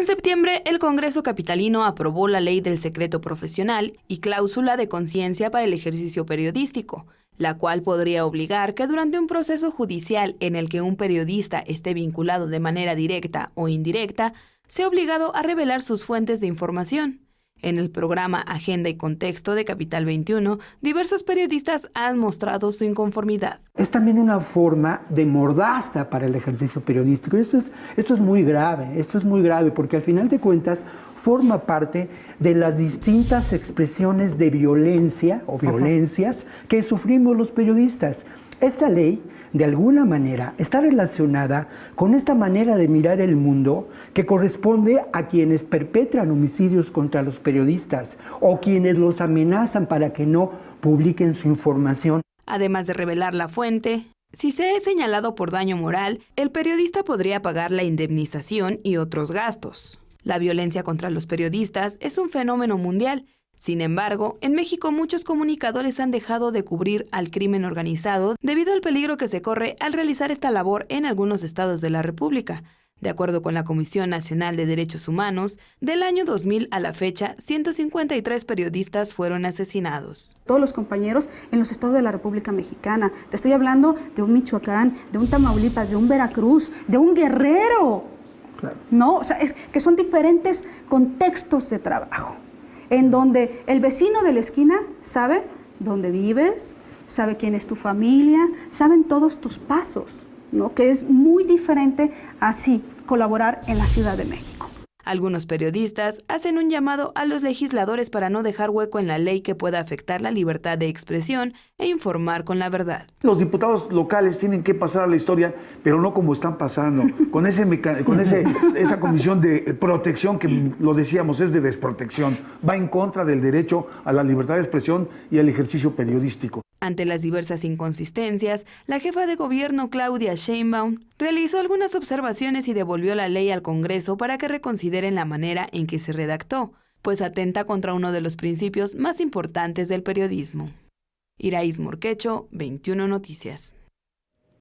septiembre, el Congreso capitalino aprobó la Ley del Secreto Profesional y cláusula de conciencia para el ejercicio periodístico, la cual podría obligar que durante un proceso judicial en el que un periodista esté vinculado de manera directa o indirecta, sea obligado a revelar sus fuentes de información. En el programa Agenda y Contexto de Capital 21, diversos periodistas han mostrado su inconformidad. Es también una forma de mordaza para el ejercicio periodístico. Esto es muy grave porque al final de cuentas forma parte de las distintas expresiones de violencia o violencias que sufrimos los periodistas. Esta ley, de alguna manera, está relacionada con esta manera de mirar el mundo que corresponde a quienes perpetran homicidios contra los periodistas o quienes los amenazan para que no publiquen su información. Además de revelar la fuente, si se es señalado por daño moral, el periodista podría pagar la indemnización y otros gastos. La violencia contra los periodistas es un fenómeno mundial. Sin embargo, en México muchos comunicadores han dejado de cubrir al crimen organizado debido al peligro que se corre al realizar esta labor en algunos estados de la República. De acuerdo con la Comisión Nacional de Derechos Humanos, del año 2000 a la fecha, 153 periodistas fueron asesinados. Todos los compañeros en los estados de la República Mexicana. Te estoy hablando de un Michoacán, de un Tamaulipas, de un Veracruz, de un Guerrero. Claro. No, o sea, es que son diferentes contextos de trabajo, en donde el vecino de la esquina sabe dónde vives, sabe quién es tu familia, saben todos tus pasos, ¿no? Que es muy diferente así colaborar en la Ciudad de México. Algunos periodistas hacen un llamado a los legisladores para no dejar hueco en la ley que pueda afectar la libertad de expresión e informar con la verdad. Los diputados locales tienen que pasar a la historia, pero no como están pasando, con esa comisión de protección que, lo decíamos, es de desprotección. Va en contra del derecho a la libertad de expresión y al ejercicio periodístico. Ante las diversas inconsistencias, la jefa de gobierno Claudia Sheinbaum realizó algunas observaciones y devolvió la ley al Congreso para que reconsideren la manera en que se redactó, pues atenta contra uno de los principios más importantes del periodismo. Iraíz Morquecho, 21 Noticias.